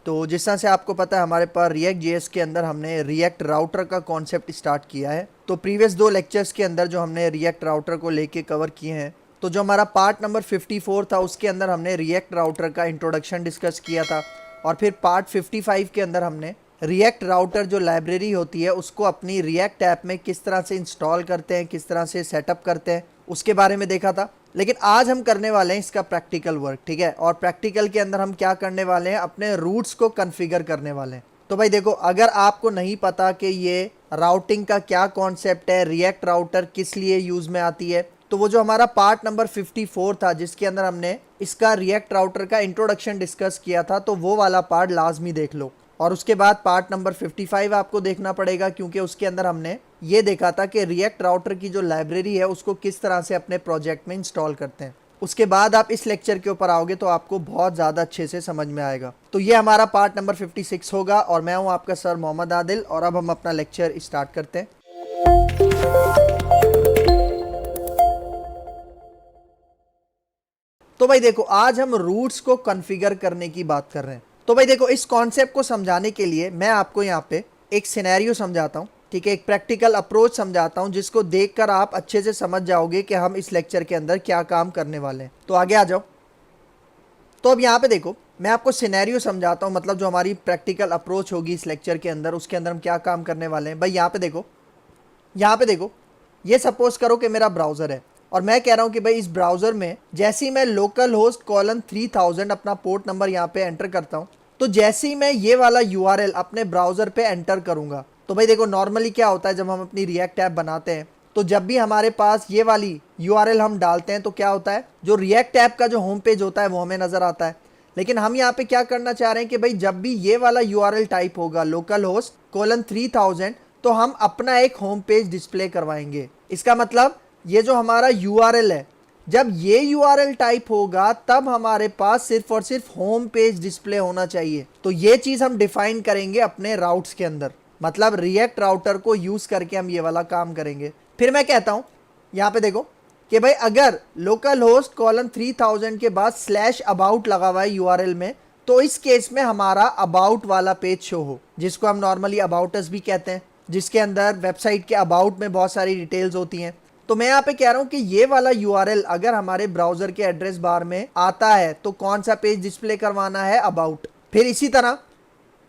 तो जिस तरह से आपको पता है हमारे पास रिएक्ट जेएस के अंदर हमने रिएक्ट राउटर का कॉन्सेप्ट स्टार्ट किया है। तो प्रीवियस 2 लेक्चर्स के अंदर जो हमने रिएक्ट राउटर को लेके कवर किए हैं, तो जो हमारा पार्ट नंबर 54 था उसके अंदर हमने रिएक्ट राउटर का इंट्रोडक्शन डिस्कस किया था। और फिर पार्ट 55 के अंदर हमने रिएक्ट राउटर जो लाइब्रेरी होती है उसको अपनी रिएक्ट ऐप में किस तरह से इंस्टॉल करते हैं, किस तरह से सेटअप करते हैं, उसके बारे में देखा था। लेकिन आज हम करने वाले हैं इसका प्रैक्टिकल वर्क, ठीक है। और प्रैक्टिकल के अंदर हम क्या करने वाले हैं, अपने रूट्स को कॉन्फ़िगर करने वाले हैं। तो भाई देखो, अगर आपको नहीं पता कि ये राउटिंग का क्या कॉन्सेप्ट है, रिएक्ट राउटर किस लिए यूज़ में आती है, तो वो जो हमारा पार्ट नंबर 54 था जिसके अंदर हमने इसका रिएक्ट राउटर का इंट्रोडक्शन डिस्कस किया था, तो वो वाला पार्ट लाजमी देख लो। और उसके बाद पार्ट नंबर 55 आपको देखना पड़ेगा, क्योंकि उसके अंदर हमने ये देखा था कि रिएक्ट राउटर की जो लाइब्रेरी है उसको किस तरह से अपने प्रोजेक्ट में इंस्टॉल करते हैं। उसके बाद आप इस लेक्चर के ऊपर आओगे तो आपको बहुत ज़्यादा अच्छे से समझ में आएगा। तो ये हमारा पार्ट नंबर 56 होगा और मैं हूँ आपका सर मोहम्मद आदिल, और अब हम अपना लेक्चर स्टार्ट करते हैं। तो भाई देखो, आज हम रूट्स को कॉन्फ़िगर करने की बात कर रहे हैं। तो भाई देखो, इस कॉन्सेप्ट को समझाने के लिए मैं आपको यहाँ पे एक सिनेरियो समझाता हूँ, ठीक है, एक प्रैक्टिकल अप्रोच समझाता हूँ जिसको देखकर आप अच्छे से समझ जाओगे कि हम इस लेक्चर के अंदर क्या काम करने वाले हैं। तो आगे आ जाओ। तो अब यहाँ पे देखो, मैं आपको सिनेरियो समझाता हूँ, मतलब जो हमारी प्रैक्टिकल अप्रोच होगी इस लेक्चर के अंदर, उसके अंदर हम क्या काम करने वाले हैं। भाई यहाँ पे देखो, ये सपोज करो कि मेरा ब्राउज़र है और मैं कह रहा हूँ कि भाई इस ब्राउज़र में जैसे ही मैं लोकल होस्ट कॉलन 3000 अपना पोर्ट नंबर यहाँ पे एंटर करता हूँ, तो जैसे ही मैं ये वाला यूआरएल अपने ब्राउज़र पे एंटर करूँगा, तो भाई देखो नॉर्मली क्या होता है, जब हम अपनी रिएक्ट ऐप बनाते हैं तो जब भी हमारे पास ये वाली यूआरएल हम डालते हैं तो क्या होता है, जो रिएक्ट ऐप का जो होम पेज होता है वो हमें नज़र आता है। लेकिन हम यहाँ पे क्या करना चाह रहे हैं कि भाई जब भी ये वाला यूआरएल टाइप होगा लोकल होस्ट कॉलन 3000, तो हम अपना एक होम पेज डिस्प्ले करवाएंगे। इसका मतलब ये जो हमारा यूआरएल है, जब ये यूआरएल टाइप होगा तब हमारे पास सिर्फ और सिर्फ होम पेज डिस्प्ले होना चाहिए। तो ये चीज़ हम डिफाइन करेंगे अपने राउट्स के अंदर, मतलब रिएक्ट राउटर को यूज़ करके हम ये वाला काम करेंगे। फिर मैं कहता हूँ यहाँ पे देखो कि भाई अगर लोकल होस्ट कॉलन 3000 के बाद स्लैश अबाउट लगा हुआ है यूआरएल में, तो इस केस में हमारा अबाउट वाला पेज शो हो, जिसको हम नॉर्मली अबाउटस भी कहते हैं, जिसके अंदर वेबसाइट के अबाउट में बहुत सारी डिटेल्स होती हैं। तो मैं यहाँ पे कह रहा हूँ कि ये वाला यूआरएल अगर हमारे ब्राउज़र के एड्रेस बार में आता है तो कौन सा पेज डिस्प्ले करवाना है, अबाउट। फिर इसी तरह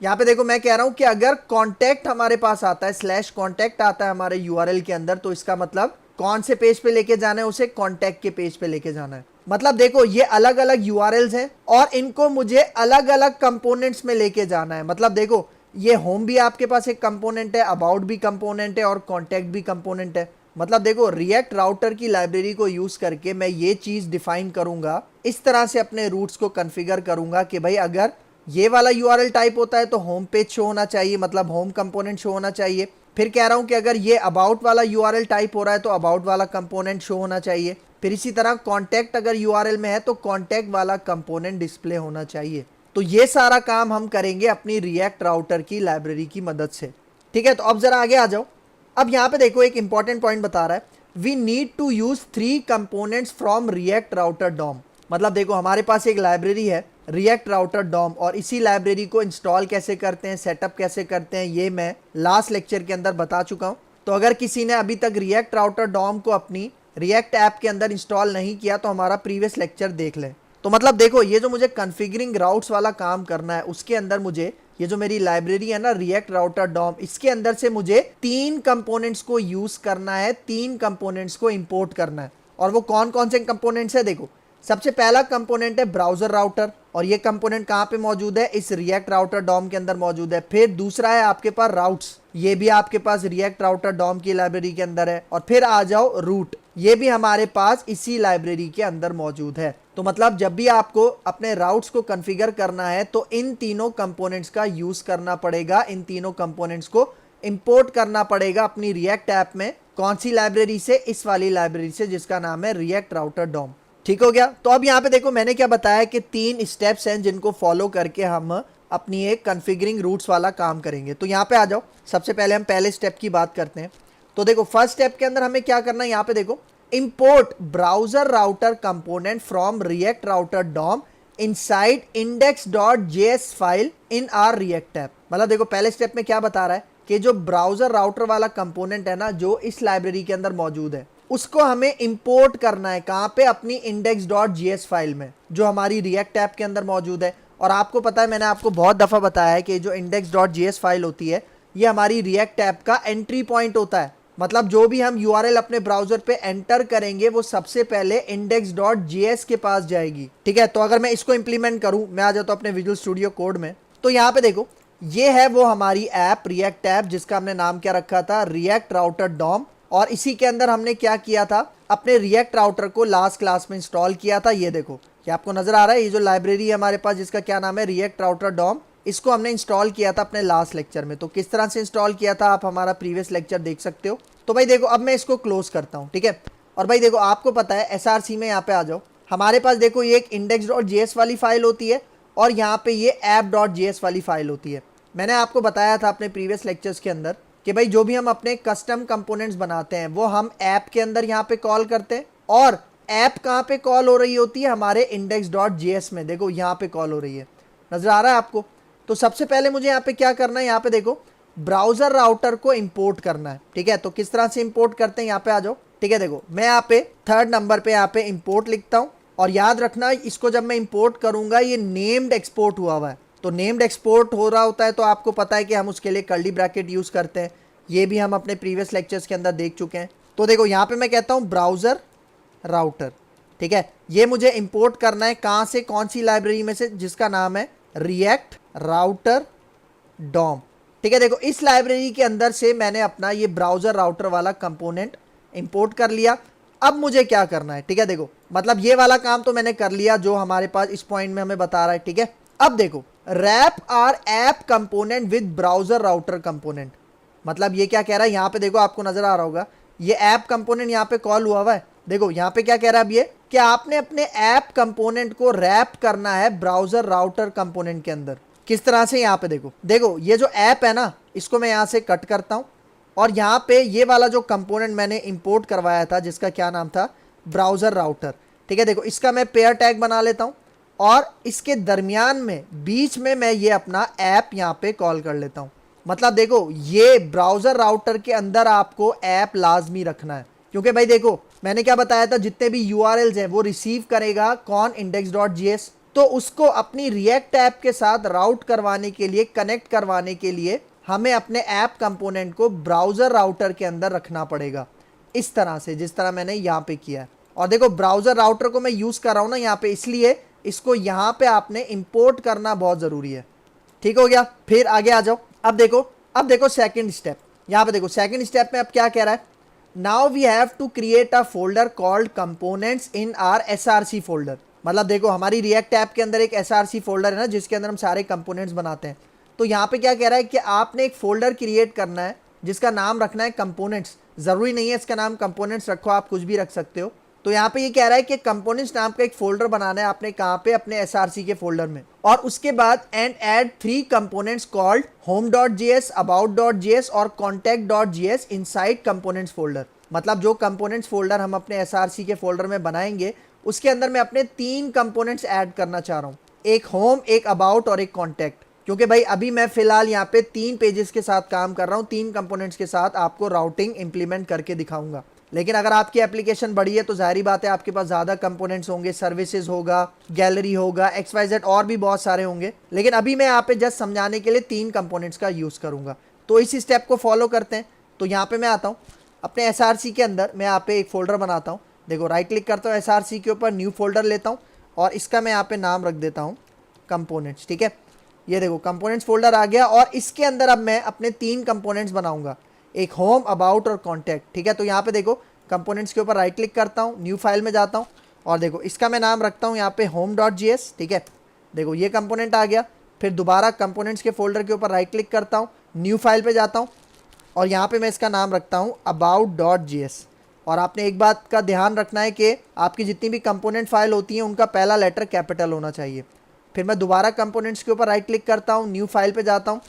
यहाँ पे देखो, मैं कह रहा हूँ कि अगर कॉन्टैक्ट हमारे पास आता है, स्लैश कॉन्टैक्ट आता है हमारे यूआरएल के अंदर, तो इसका मतलब कौन से पेज पे लेके जाना है, उसे कॉन्टैक्ट के पेज पे लेके जाना है। मतलब देखो, ये अलग अलग यूआरएल्स हैं और इनको मुझे अलग अलग कंपोनेंट्स में लेके जाना है। मतलब देखो, ये होम भी आपके पास एक कंपोनेंट है, अबाउट भी कंपोनेंट है और कॉन्टैक्ट भी कंपोनेंट है। मतलब देखो, रिएक्ट राउटर की लाइब्रेरी को यूज़ करके मैं ये चीज़ डिफाइन करूँगा, इस तरह से अपने रूट्स को कॉन्फ़िगर करूँगा कि भाई अगर ये वाला यूआरएल टाइप होता है तो होम पेज शो होना चाहिए, मतलब होम कंपोनेंट शो होना चाहिए। फिर कह रहा हूँ कि अगर ये अबाउट वाला यूआरएल टाइप हो रहा है तो अबाउट वाला कंपोनेंट शो होना चाहिए। फिर इसी तरह कॉन्टैक्ट अगर यूआरएल में है तो कॉन्टैक्ट वाला कंपोनेंट डिस्प्ले होना चाहिए। तो ये सारा काम हम करेंगे अपनी रिएक्ट राउटर की लाइब्रेरी की मदद से, ठीक है। तो अब जरा आगे आ जाओ। अब यहाँ पे देखो, एक इंपॉर्टेंट पॉइंट बता रहा है, we need to use 3 components from React Router DOM. मतलब देखो, हमारे पास एक लाइब्रेरी है रिएक्ट राउटर डॉम, और इसी लाइब्रेरी को इंस्टॉल कैसे करते हैं, सेटअप कैसे करते हैं, ये मैं लास्ट लेक्चर के अंदर बता चुका हूँ। तो अगर किसी ने अभी तक रिएक्ट राउटर डॉम को अपनी रिएक्ट ऐप के अंदर इंस्टॉल नहीं किया तो हमारा प्रीवियस लेक्चर देख लें। तो मतलब देखो, ये जो मुझे कॉन्फ़िगरिंग राउट्स वाला काम करना है, उसके अंदर मुझे ये जो मेरी लाइब्रेरी है ना रिएक्ट राउटर डॉम, इसके अंदर से मुझे 3 कंपोनेंट्स को यूज़ करना है, 3 कंपोनेंट्स को इंपोर्ट करना है। और वो कौन कौन से कंपोनेंट्स है, देखो, सबसे पहला कंपोनेंट है ब्राउज़र राउटर, और ये कंपोनेंट कहाँ पे मौजूद है, इस रिएक्ट राउटर डॉम के अंदर मौजूद है। फिर दूसरा है आपके पास राउट्स, ये भी आपके पास रिएक्ट राउटर डॉम की लाइब्रेरी के अंदर है। और फिर आ जाओ रूट, ये भी हमारे पास इसी लाइब्रेरी के अंदर मौजूद है। तो मतलब जब भी आपको अपने राउट्स को कॉन्फ़िगर करना है तो इन तीनों कंपोनेंट्स का यूज़ करना पड़ेगा, इन तीनों कंपोनेंट्स को इंपोर्ट करना पड़ेगा अपनी रिएक्ट ऐप में। कौन सी लाइब्रेरी से, इस वाली लाइब्रेरी से जिसका नाम है रिएक्ट राउटर डॉम, ठीक हो गया। तो अब यहाँ पे देखो, मैंने क्या बताया कि 3 स्टेप्स हैं जिनको फॉलो करके हम अपनी एक कॉन्फ़िगरिंग रूट्स वाला काम करेंगे। तो यहाँ पे आ जाओ, सबसे पहले हम पहले स्टेप की बात करते हैं। तो देखो, फर्स्ट स्टेप के अंदर हमें क्या करना है, यहाँ पे देखो, import browser router component from React Router DOM inside index.js file in our React app. मतलब देखो पहले स्टेप में क्या बता रहा है कि जो ब्राउजर राउटर वाला कंपोनेंट है ना, जो इस लाइब्रेरी के अंदर मौजूद है, उसको हमें इंपोर्ट करना है। कहाँ पे? अपनी index.js फाइल में, जो हमारी रिएक्ट ऐप के अंदर मौजूद है। और आपको पता है, मैंने आपको बहुत दफ़ा बताया है कि जो index.js फाइल होती है, ये हमारी रिएक्ट ऐप का एंट्री पॉइंट होता है। मतलब जो भी हम यूआरएल अपने ब्राउजर पे एंटर करेंगे, वो सबसे पहले index.js के पास जाएगी। ठीक है, तो अगर मैं इसको इंप्लीमेंट करूं, मैं आ जाता हूं अपने विजुअल स्टूडियो कोड में, तो यहाँ पे देखो ये है वो हमारी ऐप, रिएक्ट ऐप, जिसका हमने नाम क्या रखा था? React Router DOM. और इसी के अंदर हमने क्या किया था? अपने रिएक्ट राउटर को लास्ट क्लास में इंस्टॉल किया था। ये देखो, क्या आपको नजर आ रहा है? ये जो लाइब्रेरी है हमारे पास, जिसका क्या नाम है? रिएक्ट राउटर डॉम, इसको हमने इंस्टॉल किया था अपने लास्ट लेक्चर में। तो किस तरह से इंस्टॉल किया था, आप हमारा प्रीवियस लेक्चर देख सकते हो। तो भाई देखो, अब मैं इसको क्लोज करता हूँ। ठीक है, और भाई देखो, आपको पता है एसआरसी में, यहाँ पे आ जाओ, हमारे पास देखो ये एक index.js वाली फाइल होती है और यहाँ पे ये app.js वाली फाइल होती है। मैंने आपको बताया था अपने प्रीवियस लेक्चर्स के अंदर कि भाई जो भी हम अपने कस्टम कंपोनेंट्स बनाते हैं, वो हम ऐप के अंदर यहाँ पे कॉल करते हैं। और ऐप कहाँ पे कॉल हो रही होती है? हमारे index.js में। देखो यहाँ पे कॉल हो रही है, नजर आ रहा है आपको? तो सबसे पहले मुझे यहाँ पे क्या करना है? यहाँ पे देखो, ब्राउजर राउटर को इंपोर्ट करना है। ठीक है, तो किस तरह से इंपोर्ट करते हैं, यहाँ पे आ जाओ। ठीक है, देखो मैं यहाँ पे थर्ड नंबर पे यहाँ पे इंपोर्ट लिखता हूँ। और याद रखना, इसको जब मैं इंपोर्ट करूंगा, ये नेम्ड एक्सपोर्ट हुआ है। तो नेम्ड एक्सपोर्ट हो रहा होता है, तो आपको पता है कि हम उसके लिए कर्ली ब्रैकेट यूज करते हैं। ये भी हम अपने प्रीवियस लेक्चर्स के अंदर देख चुके हैं। तो देखो यहाँ पे मैं कहता हूँ ब्राउजर राउटर। ठीक है, ये मुझे इंपोर्ट करना है। कहाँ से? कौन सी लाइब्रेरी में से? जिसका नाम है रिएक्ट राउटर डॉम। ठीक है, देखो इस लाइब्रेरी के अंदर से मैंने अपना ये ब्राउजर राउटर वाला कंपोनेंट इंपोर्ट कर लिया। अब मुझे क्या करना है? ठीक है, देखो मतलब ये वाला काम तो मैंने कर लिया, जो हमारे पास इस पॉइंट में हमें बता रहा है। ठीक है, अब देखो, wrap our app component with browser router component. मतलब ये क्या कह रहा है? यहाँ पे देखो, आपको नजर आ रहा होगा, ये ऐप कंपोनेंट यहाँ पे कॉल हुआ है। देखो यहाँ पे क्या कह रहा है अब ये, कि आपने अपने ऐप कंपोनेंट को रैप करना है ब्राउजर राउटर कंपोनेंट के अंदर। किस तरह से? यहाँ पे देखो, देखो ये जो ऐप है ना, इसको मैं यहाँ से कट करता हूँ। और यहाँ पे ये वाला जो कंपोनेंट मैंने इंपोर्ट करवाया था, जिसका क्या नाम था? Browser router. ठीक है, देखो इसका मैं पेयर टैग बना लेता हूँ और इसके दरमियान में, बीच में मैं ये अपना ऐप यहाँ पे कॉल कर लेता हूँ। मतलब देखो, ये ब्राउजर राउटर के अंदर आपको ऐप लाजमी रखना है, क्योंकि भाई देखो मैंने क्या बताया था, जितने भी यूआरएल्स हैं वो रिसीव करेगा कौन? index.js। तो उसको अपनी रिएक्ट ऐप के साथ राउट करवाने के लिए, कनेक्ट करवाने के लिए, हमें अपने ऐप कंपोनेंट को ब्राउजर राउटर के अंदर रखना पड़ेगा, इस तरह से, जिस तरह मैंने यहाँ पे किया है। और देखो ब्राउजर राउटर को मैं यूज कर रहा हूँ ना यहाँ पे, इसलिए इसको यहाँ पे आपने इंपोर्ट करना बहुत जरूरी है। ठीक हो गया? फिर आगे आ जाओ। अब देखो सेकंड स्टेप। यहाँ पे देखो सेकंड स्टेप में अब क्या कह रहा है? Now we have to create a folder called components in our SRC folder. मतलब देखो, हमारी रिएक्ट ऐप के अंदर एक एसआरसी फोल्डर है ना, जिसके अंदर हम सारे कंपोनेंट्स बनाते हैं। तो यहाँ पे क्या कह रहा है कि आपने एक फोल्डर क्रिएट करना है, जिसका नाम रखना है कंपोनेंट्स। जरूरी नहीं है इसका नाम कंपोनेंट्स रखो, आप कुछ भी रख सकते हो। तो यहाँ पे ये कह रहा है कि कंपोनेंट्स नाम का एक फोल्डर बनाना है आपने। कहाँ पे? अपने एसआरसी के फोल्डर में। और उसके बाद and add 3 components called home.js, about.js और contact.js इनसाइड कंपोनेंट्स फोल्डर। मतलब जो कंपोनेंट्स फोल्डर हम अपने एसआरसी के फोल्डर में बनाएंगे, उसके अंदर मैं अपने 3 कंपोनेंट्स ऐड करना चाह रहा हूँ, एक होम, एक अबाउट और एक कॉन्टैक्ट। क्योंकि भाई अभी मैं फिलहाल यहाँ पे 3 पेजेस के साथ काम कर रहा हूँ, 3 कंपोनेंट्स के साथ आपको राउटिंग इंप्लीमेंट करके दिखाऊंगा। लेकिन अगर आपकी एप्लीकेशन बड़ी है तो जाहिर बात है आपके पास ज़्यादा कंपोनेंट्स होंगे, सर्विसेज होगा, गैलरी होगा, XYZ और भी बहुत सारे होंगे। लेकिन अभी मैं यहाँ पे जस्ट समझाने के लिए 3 कंपोनेंट्स का यूज़ करूँगा। तो इसी स्टेप को फॉलो करते हैं। तो यहाँ पे मैं आता हूँ अपने एसआरसी के अंदर, मैं यहाँ पे एक फोल्डर बनाता हूँ। देखो राइट क्लिक करता हूँ एसआरसी के ऊपर, न्यू फोल्डर लेता हूँ और इसका मैं यहाँ पे नाम रख देता हूँ कंपोनेंट्स। ठीक है, ये देखो कंपोनेंट्स फोल्डर आ गया और इसके अंदर अब मैं अपने 3 कंपोनेंट्स बनाऊंगा, एक होम, अबाउट और कॉन्टैक्ट। ठीक है, तो यहाँ पे देखो कंपोनेंट्स के ऊपर राइट क्लिक करता हूँ, न्यू फाइल में जाता हूँ और देखो इसका मैं नाम रखता हूँ यहाँ पे home.js। ठीक है, देखो ये कंपोनेंट आ गया। फिर दोबारा कंपोनेंट्स के फोल्डर के ऊपर राइट क्लिक करता हूँ, न्यू फाइल पे जाता हूँ और यहाँ पे मैं इसका नाम रखता हूँ about.js। और आपने एक बात का ध्यान रखना है कि आपकी जितनी भी कंपोनेंट फाइल होती हैं उनका पहला लेटर कैपिटल होना चाहिए। फिर मैं दोबारा कंपोनेंट्स के ऊपर राइट क्लिक करता हूँ, न्यू फाइल पे जाता हूँ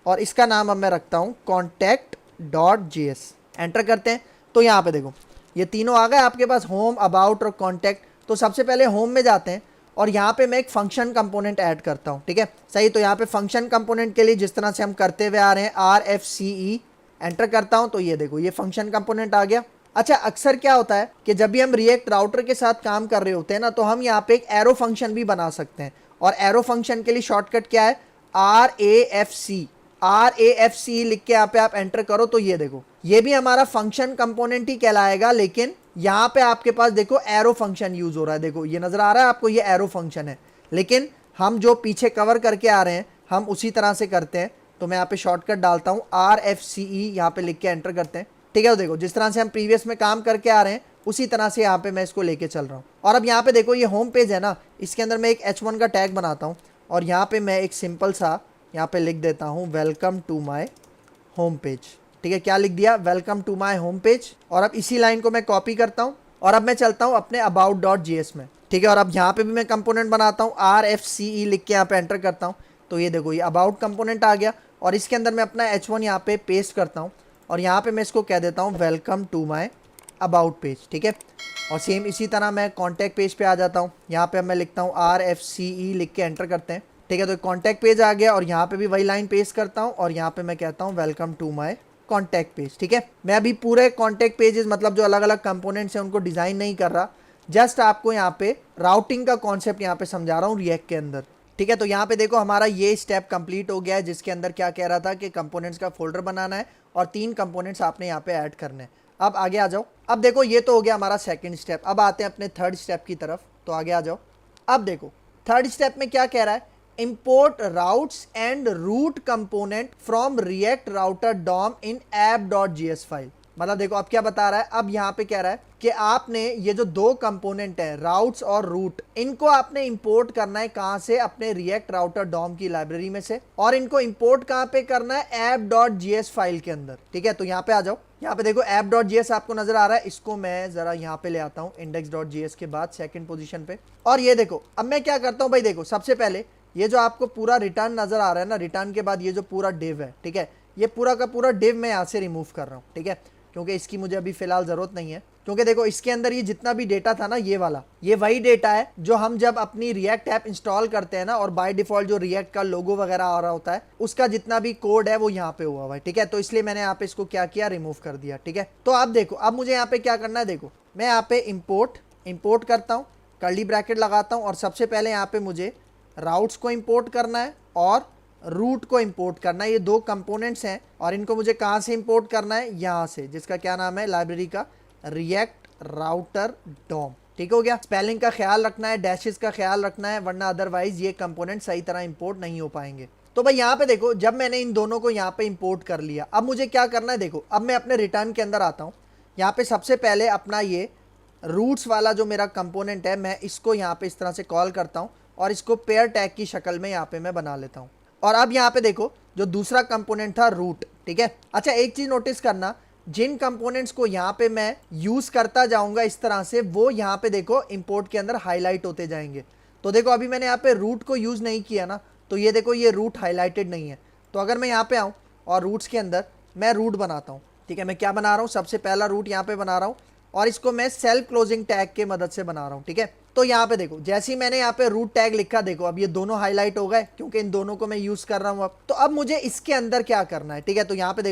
और इसका नाम अब मैं रखता हूँ contact.js। एंटर करते हैं तो यहाँ पे देखो ये तीनों आ गए आपके पास, होम, अबाउट और कॉन्टैक्ट। तो सबसे पहले होम में जाते हैं और यहाँ पे मैं एक फंक्शन कंपोनेंट ऐड करता हूँ, ठीक है सही। तो यहाँ पे फंक्शन कंपोनेंट के लिए जिस तरह से हम करते हुए आ रहे हैं RFCE एंटर करता हूँ, तो ये देखो ये फंक्शन कंपोनेंट आ गया। अच्छा, अक्सर क्या होता है कि जब भी हम रिएक्ट राउटर के साथ काम कर रहे होते हैं ना, तो हम यहाँ पे एक एरो फंक्शन भी बना सकते हैं। और एरो फंक्शन के लिए शॉर्टकट क्या है, RAFC लिख के यहाँ पे आप एंटर करो, तो ये देखो ये भी हमारा फंक्शन कंपोनेंट ही कहलाएगा, लेकिन यहाँ पे आपके पास देखो एरो फंक्शन यूज हो रहा है। देखो ये नजर आ रहा है आपको, ये एरो फंक्शन है, लेकिन हम जो पीछे कवर करके आ रहे हैं हम उसी तरह से करते हैं। तो मैं यहाँ पे शॉर्टकट डालता हूँ RFCE, यहाँ पे लिख के एंटर करते हैं, ठीक है। तो देखो जिस तरह से हम प्रीवियस में काम करके आ रहे हैं उसी तरह से यहाँ पे मैं इसको लेके चल रहा हूँ। और अब यहाँ पे देखो ये होम पेज है ना, इसके अंदर मैं एक H1 का टैग बनाता हूँ और यहाँ पे मैं एक सिंपल सा यहाँ पे लिख देता हूँ welcome to my home page, ठीक है। क्या लिख दिया, welcome to my home page. और अब इसी लाइन को मैं कॉपी करता हूँ और अब मैं चलता हूँ अपने about.js में, ठीक है। और अब यहाँ पे भी मैं कंपोनेंट बनाता हूँ, RFCE लिख के यहाँ पे एंटर करता हूँ, तो ये देखो ये अबाउट कंपोनेंट आ गया। और इसके अंदर मैं अपना H1 यहाँ पे पेस्ट करता हूँ और यहाँ पे मैं इसको कह देता हूँ welcome to my about page, ठीक है। और सेम इसी तरह मैं कॉन्टैक्ट पेज पे आ जाता हूँ, यहाँ पे मैं लिखता हूँ RFCE लिख के एंटर करते हैं, ठीक है। तो कॉन्टैक्ट पेज आ गया और यहाँ पे भी वही लाइन पेस्ट करता हूँ और यहाँ पे मैं कहता हूँ welcome to my contact page, ठीक है। मैं अभी पूरे कॉन्टैक्ट पेजेस मतलब जो अलग अलग कंपोनेंट्स हैं उनको डिज़ाइन नहीं कर रहा, जस्ट आपको यहाँ पे राउटिंग का कॉन्सेप्ट यहाँ पे समझा रहा हूँ रिएक्ट के अंदर, ठीक है। तो यहाँ पे देखो हमारा ये स्टेप कंप्लीट हो गया है, जिसके अंदर क्या कह रहा था कि कंपोनेंट्स का फोल्डर बनाना है और 3 कंपोनेंट्स आपने यहाँ पे ऐड करने हैं। अब आगे आ जाओ। अब देखो ये तो हो गया हमारा सेकंड स्टेप, अब आते हैं अपने थर्ड स्टेप की तरफ, तो आगे आ जाओ। अब देखो थर्ड स्टेप में क्या कह रहा है, import routes and route component from react router DOM in app.js file. मतलब देखो अब क्या बता रहा है, अब यहाँ पे कह रहा है कि आपने ये जो 2 कंपोनेंट है राउट्स और रूट, इनको आपने इंपोर्ट करना है कहाँ से, अपने रिएक्ट राउटर डॉम की लाइब्रेरी में से, और इनको इंपोर्ट कहाँ पे करना है, app.js फाइल के अंदर, ठीक है। तो यहाँ पे आ जाओ, यहाँ पे देखो app.js आपको नजर आ रहा है, इसको मैं जरा यहाँ पे ले आता हूँ index.js के बाद सेकंड पोजीशन पे। और ये देखो अब मैं क्या करता हूँ भाई, देखो सबसे पहले ये जो आपको पूरा रिटर्न नजर आ रहा है ना, रिटर्न के बाद ये जो पूरा डिव है, ठीक है, ये पूरा का पूरा डिव मैं यहाँ से रिमूव कर रहा हूँ, ठीक है, क्योंकि इसकी मुझे अभी फिलहाल जरूरत नहीं है। क्योंकि देखो इसके अंदर ये जितना भी डेटा था ना, ये वाला, ये वही डेटा है जो हम जब अपनी रिएक्ट ऐप इंस्टॉल करते हैं ना, और बाय डिफॉल्ट जो रिएक्ट का लोगो वगैरह आ रहा होता है उसका जितना भी कोड है वो यहाँ पे हुआ हुआ है, ठीक है। तो इसलिए मैंने यहाँ पे इसको क्या किया, रिमूव कर दिया, ठीक है। तो अब देखो अब मुझे यहाँ पे क्या करना है, देखो मैं यहाँ पे इम्पोर्ट करता हूँ, कर्ली ब्रैकेट लगाता हूँ, और सबसे पहले यहाँ पे मुझे राउट्स को इंपोर्ट करना है और रूट को इंपोर्ट करना है। ये 2 कंपोनेंट्स हैं और इनको मुझे कहाँ से इंपोर्ट करना है, यहाँ से, जिसका क्या नाम है लाइब्रेरी का, रिएक्ट राउटर डॉम, ठीक हो गया। स्पेलिंग का ख्याल रखना है, डैशेस का ख्याल रखना है, वरना अदरवाइज ये कंपोनेंट सही तरह इंपोर्ट नहीं हो पाएंगे। तो भाई यहाँ पे देखो जब मैंने इन दोनों को यहाँ पे इंपोर्ट कर लिया, अब मुझे क्या करना है, देखो अब मैं अपने रिटर्न के अंदर आता हूँ। यहाँ पे सबसे पहले अपना ये रूट्स वाला जो मेरा कंपोनेंट है, मैं इसको यहाँ पे इस तरह से कॉल करता हूँ और इसको पेयर टैग की शक्ल में यहाँ पे मैं बना लेता हूँ। और अब यहाँ पे देखो जो दूसरा कंपोनेंट था रूट, ठीक है। अच्छा एक चीज नोटिस करना, जिन कंपोनेंट्स को यहाँ पे मैं यूज करता जाऊंगा इस तरह से, वो यहाँ पे देखो इंपोर्ट के अंदर हाईलाइट होते जाएंगे। तो देखो अभी मैंने यहाँ पे रूट को यूज नहीं किया ना, तो ये देखो ये रूट हाईलाइटेड नहीं है। तो अगर मैं यहाँ पे आऊँ और रूट्स के अंदर मैं रूट बनाता हूँ, ठीक है, मैं क्या बना रहा हूँ, सबसे पहला रूट यहाँ पे बना रहा हूँ और इसको मैं सेल्फ क्लोजिंग टैग के मदद से बना रहा हूँ, ठीक है। तो यहाँ पे देखो जैसे ही मैंने यहाँ पे रूट टैग लिखा, देखो अब ये दोनों हाईलाइट हो गए क्योंकि इन दोनों को मैं यूज कर रहा हूँ। अब तो अब मुझे इसके अंदर क्या करना है, ठीक है। तो यहाँ पे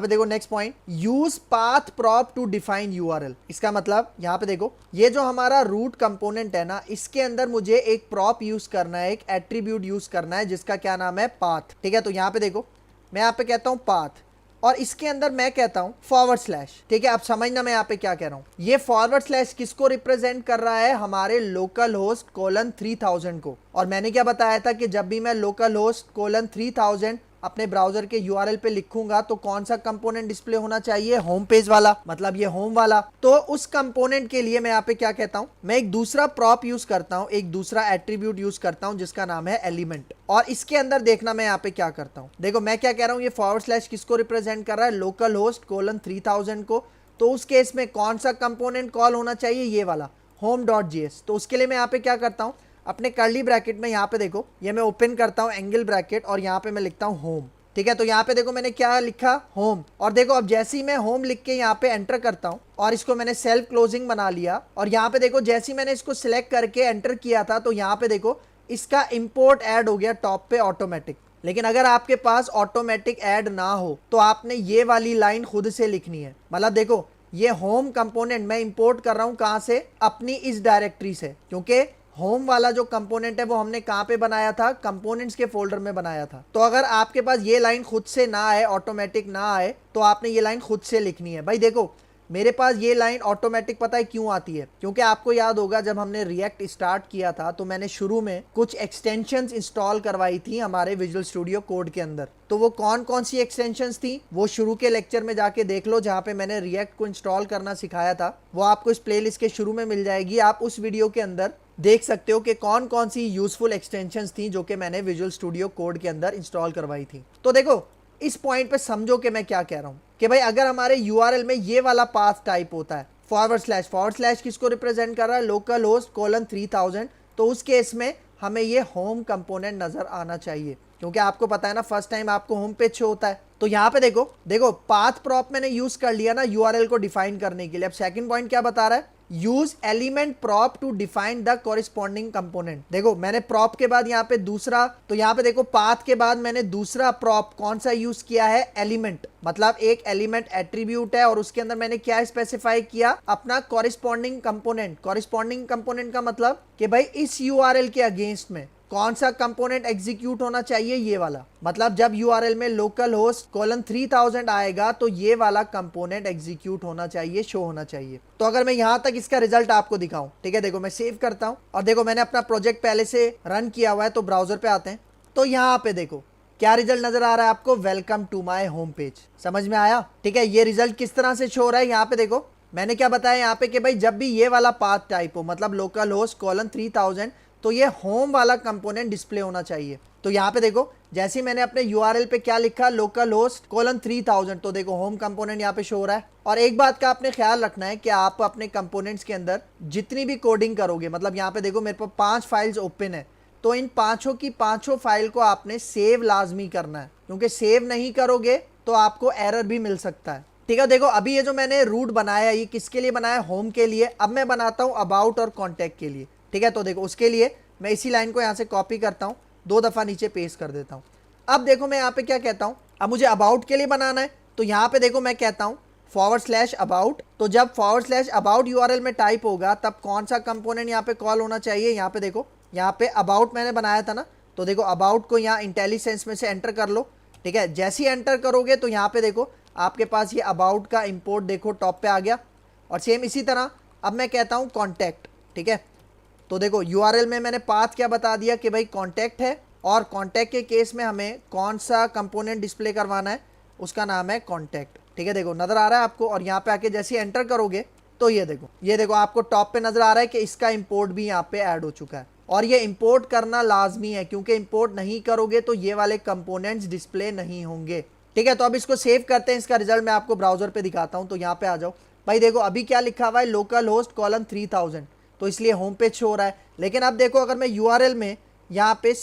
देखो next point, use path prop to define URL. इसका मतलब यहाँ पे देखो ये जो हमारा रूट कंपोनेंट है ना, इसके अंदर मुझे एक प्रॉप यूज करना है, एक एट्रीब्यूट यूज करना है जिसका क्या नाम है, पाथ, ठीक है। तो यहाँ पे देखो मैं यहाँ पे कहता हूँ पाथ और इसके अंदर मैं कहता हूं फॉरवर्ड स्लैश, ठीक है। अब समझना मैं यहाँ पे क्या कह रहा हूं, ये फॉरवर्ड स्लैश किसको रिप्रेजेंट कर रहा है, हमारे लोकल होस्ट कोलन 3000 को। और मैंने क्या बताया था कि जब भी मैं लोकल होस्ट कोलन 3000 अपने ब्राउजर के यूआरएल पे लिखूंगा तो कौन सा कंपोनेंट डिस्प्ले होना चाहिए, होम पेज वाला, मतलब ये होम वाला। तो उस कंपोनेंट के लिए मैं यहाँ पे क्या कहता हूँ, मैं एक दूसरा प्रॉप यूज करता हूँ, एक दूसरा एट्रीब्यूट यूज करता हूँ जिसका नाम है एलिमेंट। और इसके अंदर देखना मैं यहाँ पे क्या करता हूँ, देखो मैं क्या कह रहा हूँ, ये फॉरवर्ड स्लैश किसको रिप्रेजेंट कर रहा है, लोकल होस्ट कोलन 3000 को। तो उस केस में कौन सा कंपोनेंट कॉल होना चाहिए, ये वाला home.js। तो उसके लिए मैं यहाँ पे क्या करता हूँ, अपने कर्ली ब्रैकेट में यहाँ पे देखो ये मैं ओपन करता हूँ एंगल ब्रैकेट और यहाँ पे मैं लिखता हूँ होम, ठीक है, तो यहाँ पे देखो मैंने क्या लिखा, होम। और देखो अब जैसे ही मैं होम लिख के यहाँ पे एंटर करता हूँ और इसको मैंने सेल्फ क्लोजिंग बना लिया, और यहाँ पे देखो जैसे ही मैंने इसको सिलेक्ट करके एंटर किया था तो यहाँ पे देखो इसका इंपोर्ट ऐड हो गया टॉप पे ऑटोमेटिक। लेकिन अगर आपके पास ऑटोमेटिक ऐड ना हो तो आपने ये वाली लाइन खुद से लिखनी है। मतलब देखो ये होम कंपोनेंट मैं इंपोर्ट कर रहा हूँ कहाँ से, अपनी इस डायरेक्टरी से, क्योंकि होम वाला जो कंपोनेंट है वो हमने कहाँ पे बनाया था, कंपोनेंट्स के फोल्डर में बनाया था। तो अगर आपके पास ये लाइन खुद से ना आए, ऑटोमेटिक ना आए, तो आपने ये लाइन खुद से लिखनी है। भाई देखो मेरे पास ये लाइन ऑटोमेटिक पता है क्यों आती है, क्योंकि आपको याद होगा जब हमने रिएक्ट स्टार्ट किया था तो मैंने शुरू में कुछ एक्सटेंशंस इंस्टॉल करवाई थी हमारे विजुअल स्टूडियो कोड के अंदर। तो वो कौन कौन सी एक्सटेंशंस थी वो शुरू के लेक्चर में जाके देख लो, जहाँ पे मैंने रिएक्ट को इंस्टॉल करना सिखाया था। वो आपको इस प्लेलिस्ट के शुरू में मिल जाएगी, आप उस वीडियो के अंदर देख सकते हो कि कौन कौन सी यूजफुल एक्सटेंशंस थी जो कि मैंने विजुअल स्टूडियो कोड के अंदर इंस्टॉल करवाई थी। तो देखो इस पॉइंट पे समझो कि मैं क्या कह रहा हूं कि भाई अगर हमारे यूआरएल में ये वाला पाथ टाइप होता है फॉरवर्ड स्लैश किसको रिप्रेजेंट कर रहा है, लोकल होस्ट कोलन 3000, तो उस केस में हमें ये होम कंपोनेंट नजर आना चाहिए, क्योंकि आपको पता है ना फर्स्ट टाइम आपको होम पेज शो होता है। तो यहाँ पे देखो पाथ प्रॉप मैंने यूज कर लिया ना यूआरएल को डिफाइन करने के लिए। अब सेकंड पॉइंट क्या बता रहा है, use element prop to define the corresponding component. देखो मैंने प्रॉप के बाद यहाँ पे दूसरा, तो यहाँ पे देखो पाथ के बाद मैंने दूसरा प्रॉप कौन सा यूज किया है, एलिमेंट। मतलब एक एलिमेंट एट्रीब्यूट है और उसके अंदर मैंने क्या स्पेसिफाई किया, अपना कॉरिस्पॉन्डिंग कंपोनेंट। कॉरिस्पॉन्डिंग कंपोनेंट का मतलब कि भाई इस यूआरएल के अगेंस्ट में कौन सा कंपोनेंट एग्जीक्यूट होना चाहिए, ये वाला। मतलब जब यूआरएल में लोकल होस्ट कोलन 3000 आएगा तो ये वाला कंपोनेंट एग्जीक्यूट होना चाहिए, शो होना चाहिए। तो अगर मैं यहां तक इसका रिजल्ट आपको दिखाऊं, ठीक है, देखो मैं सेव करता हूं और देखो मैंने अपना प्रोजेक्ट पहले से रन किया हुआ है, तो ब्राउजर पे आते हैं। तो यहाँ पे देखो क्या रिजल्ट नजर आ रहा है आपको, welcome to my home page. समझ में आया? ठीक है, ये रिजल्ट किस तरह से शो हो रहा है, यहाँ पे देखो मैंने क्या बताया यहाँ पे कि भाई जब भी ये वाला पाथ टाइप हो, मतलब लोकल होस्ट कोलन 3000, तो ये होम वाला कंपोनेंट डिस्प्ले होना चाहिए। तो यहाँ पे देखो जैसे ही मैंने अपने यूआरएल पे क्या लिखा, लोकल होस्ट कोलन 3000, तो देखो होम कंपोनेंट यहाँ पे शो हो रहा है। और एक बात का आपने ख्याल रखना है कि आप अपने कंपोनेंट्स के अंदर जितनी भी कोडिंग करोगे, मतलब यहाँ पे देखो मेरे पास 5 फाइल्स ओपन है, तो इन पांचों की पांचों फाइल को आपने सेव लाजमी करना है, क्योंकि सेव नहीं करोगे तो आपको एरर भी मिल सकता है। ठीक है, देखो अभी ये जो मैंने रूट बनाया ये किसके लिए बनाया, होम के लिए। अब मैं बनाता हूँ अबाउट और कॉन्टैक्ट के लिए। ठीक है, तो देखो उसके लिए मैं इसी लाइन को यहाँ से कॉपी करता हूँ, 2 दफ़ा नीचे पेस्ट कर देता हूँ। अब देखो मैं यहाँ पे क्या कहता हूँ, अब मुझे अबाउट के लिए बनाना है, तो यहाँ पे देखो मैं कहता हूँ /अबाउट। तो जब /अबाउट यूआरएल में टाइप होगा तब कौन सा कंपोनेंट यहाँ पे कॉल होना चाहिए, यहाँ पे देखो यहाँ पे अबाउट मैंने बनाया था ना, तो देखो अबाउट को यहाँ इंटेलिसेंस में से एंटर कर लो। ठीक है, जैसे ही एंटर करोगे तो यहाँ पे देखो आपके पास ये अबाउट का इंपोर्ट देखो टॉप पे आ गया। और सेम इसी तरह अब मैं कहता हूँ कॉन्टैक्ट। ठीक है, तो देखो यूआरएल में मैंने पाथ क्या बता दिया कि भाई कॉन्टैक्ट है, और कॉन्टैक्ट के केस में हमें कौन सा कंपोनेंट डिस्प्ले करवाना है, उसका नाम है कॉन्टैक्ट। ठीक है, देखो नज़र आ रहा है आपको। और यहाँ पे आके जैसे एंटर करोगे तो ये देखो आपको टॉप पे नज़र आ रहा है कि इसका इंपोर्ट भी यहाँ पे ऐड हो चुका है। और ये इंपोर्ट करना लाजमी है, क्योंकि इंपोर्ट नहीं करोगे तो ये वाले कंपोनेंट्स डिस्प्ले नहीं होंगे। ठीक है, तो अब इसको सेव करते हैं, इसका रिजल्ट मैं आपको ब्राउजर पे दिखाता हूँ। तो यहाँ पे आ जाओ भाई, देखो अभी क्या लिखा हुआ है, लोकल होस्ट कोलन 3000, तो इसलिए होम पेज शो हो रहा है। लेकिन अब देखो अगर मैं यूआरएल में यहाँ पे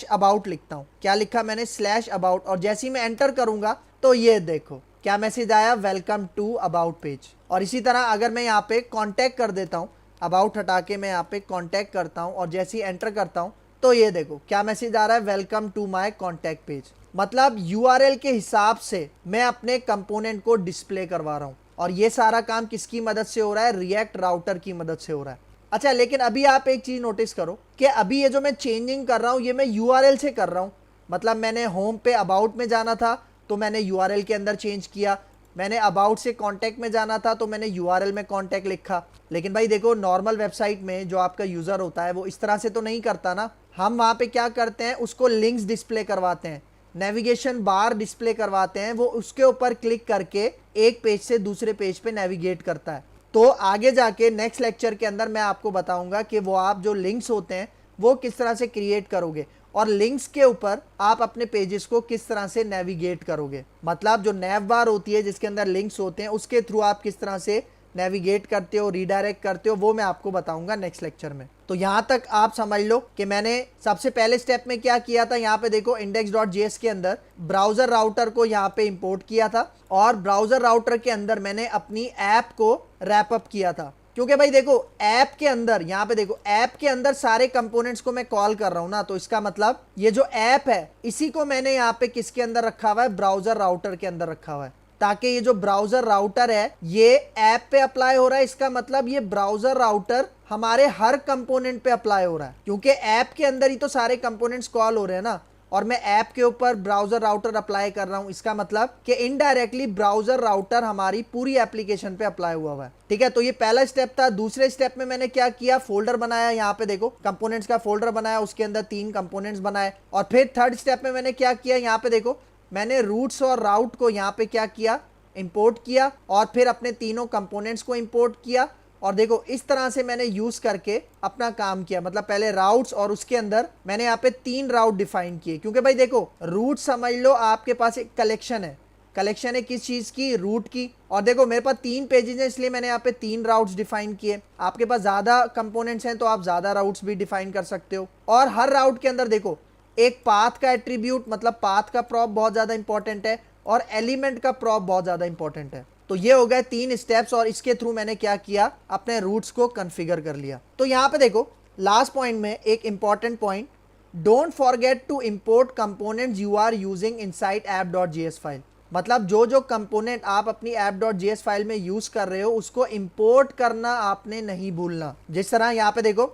/अबाउट लिखता हूँ, क्या लिखा मैंने, /अबाउट, और जैसे ही मैं एंटर करूंगा तो ये देखो क्या मैसेज आया, वेलकम टू अबाउट पेज। और इसी तरह अगर मैं यहाँ पे कॉन्टैक्ट कर देता हूँ, अबाउट हटा के मैं यहाँ पे कॉन्टैक्ट करता हूँ और जैसे ही एंटर करता हूँ तो ये देखो क्या मैसेज आ रहा है, welcome to my contact page. मतलब यूआरएल के हिसाब से मैं अपने कंपोनेंट को डिस्प्ले करवा रहा हूँ, और ये सारा काम किसकी मदद से हो रहा है, रिएक्ट राउटर की मदद से हो रहा है। अच्छा, लेकिन अभी आप एक चीज़ नोटिस करो कि अभी ये जो मैं चेंजिंग कर रहा हूँ ये मैं यूआरएल से कर रहा हूँ। मतलब मैंने होम पे अबाउट में जाना था तो मैंने यूआरएल के अंदर चेंज किया, मैंने अबाउट से कॉन्टैक्ट में जाना था तो मैंने यूआरएल में कॉन्टैक्ट लिखा। लेकिन भाई देखो नॉर्मल वेबसाइट में जो आपका यूज़र होता है वो इस तरह से तो नहीं करता ना। हम वहाँ पे क्या करते हैं, उसको लिंक्स डिस्प्ले करवाते हैं, नेविगेशन बार डिस्प्ले करवाते हैं, वो उसके ऊपर क्लिक करके एक पेज से दूसरे पेज पे नेविगेट करता है। तो आगे जाके नेक्स्ट लेक्चर के अंदर मैं आपको बताऊंगा कि वो आप जो लिंक्स होते हैं वो किस तरह से क्रिएट करोगे, और लिंक्स के ऊपर आप अपने पेजेस को किस तरह से नेविगेट करोगे। मतलब जो नेव बार होती है जिसके अंदर लिंक्स होते हैं उसके थ्रू आप किस तरह से नेविगेट करते हो, रीडायरेक्ट करते हो, वो मैं आपको बताऊंगा नेक्स्ट लेक्चर में। तो यहाँ तक आप समझ लो कि मैंने सबसे पहले स्टेप में क्या किया था। यहाँ पे देखो index.js के अंदर ब्राउजर राउटर को यहाँ पे इंपोर्ट किया था और ब्राउजर राउटर के अंदर मैंने अपनी ऐप को रैप अप किया था। क्योंकि भाई देखो ऐप के अंदर, यहाँ पे देखो ऐप के अंदर सारे कंपोनेंट्स को मैं कॉल कर रहा हूं ना, तो इसका मतलब ये जो ऐप है इसी को मैंने यहाँ पे किसके अंदर रखा हुआ है, ब्राउजर राउटर के अंदर रखा हुआ है, ताकि ये जो ब्राउजर राउटर है ये ऐप पे अप्लाई हो रहा है। इसका मतलब ये ब्राउजर राउटर हमारे हर कंपोनेंट पे अप्लाई हो रहा है, क्योंकि ऐप के अंदर ही तो सारे कंपोनेंट्स कॉल हो रहे हैं ना, और मैं ऐप के ऊपर ब्राउजर राउटर अप्लाई कर रहा हूं। इसका मतलब कि इनडायरेक्टली ब्राउजर राउटर हमारी पूरी एप्लीकेशन पे अप्लाई हुआ है। ठीक है, तो ये पहला स्टेप था। दूसरे स्टेप में मैंने क्या किया, फोल्डर बनाया, यहाँ पे देखो कंपोनेंट्स का फोल्डर बनाया, उसके अंदर 3 कंपोनेंट्स बनाए। और फिर थर्ड स्टेप में मैंने क्या किया, यहाँ पे देखो मैंने रूट्स और राउट को यहाँ पे क्या किया, इंपोर्ट किया, और फिर अपने तीनों कंपोनेंट्स को इंपोर्ट किया। और देखो इस तरह से मैंने यूज करके अपना काम किया। मतलब पहले राउट्स और उसके अंदर मैंने यहाँ पे 3 राउट डिफाइन किए, क्योंकि भाई देखो रूट समझ लो आपके पास एक कलेक्शन है। कलेक्शन है किस चीज की, रूट की। और देखो मेरे पास 3 पेजेस हैं, इसलिए मैंने यहाँ पे 3 राउट्स डिफाइन किए। आपके पास ज्यादा कंपोनेंट्स हैं तो आप ज्यादा राउट्स भी डिफाइन कर सकते हो। और हर राउट के अंदर देखो एक पाथ का एट्रीब्यूट, मतलब पाथ का प्रॉप बहुत ज्यादा इंपॉर्टेंट है, और एलिमेंट का प्रॉप बहुत ज्यादा इंपॉर्टेंट है। तो ये हो गए 3 स्टेप्स, और इसके थ्रू मैंने क्या किया, अपने रूट्स को कॉन्फ़िगर कर लिया। तो यहाँ पे देखो लास्ट पॉइंट में एक important point, don't forget to import components you are using inside app.js file. मतलब जो जो कंपोनेंट आप अपनी app.js फाइल में यूज कर रहे हो उसको इंपोर्ट करना आपने नहीं भूलना। जिस तरह यहाँ पे देखो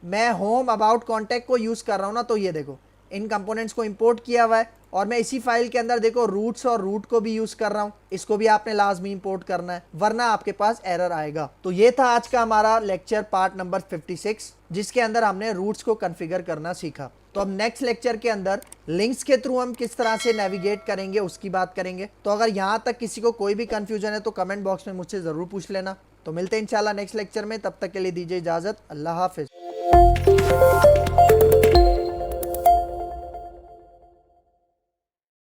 मैं होम अबाउट कॉन्टैक्ट को यूज कर रहा हूँ ना, तो ये देखो इन कंपोनेंट्स को इंपोर्ट किया हुआ है, और मैं इसी फाइल के अंदर देखो रूट्स और रूट को भी यूज कर रहा हूं। इसको भी आपने लाजमी इंपोर्ट करना है, वरना आपके पास एरर आएगा। तो ये था आज का हमारा लेक्चर पार्ट नंबर 56, जिसके अंदर हमने रूट्स को कॉन्फ़िगर करना सीखा। तो अब नेक्स्ट लेक्चर के अंदर लिंक्स के थ्रू हम किस तरह से नेविगेट करेंगे उसकी बात करेंगे। तो अगर यहाँ तक किसी को कोई भी कंफ्यूजन है तो कमेंट बॉक्स में मुझसे जरूर पूछ लेना। तो मिलते हैं इंशाल्लाह नेक्स्ट लेक्चर में, तब तक के लिए दीजिए इजाजत। अल्लाह हाफिज।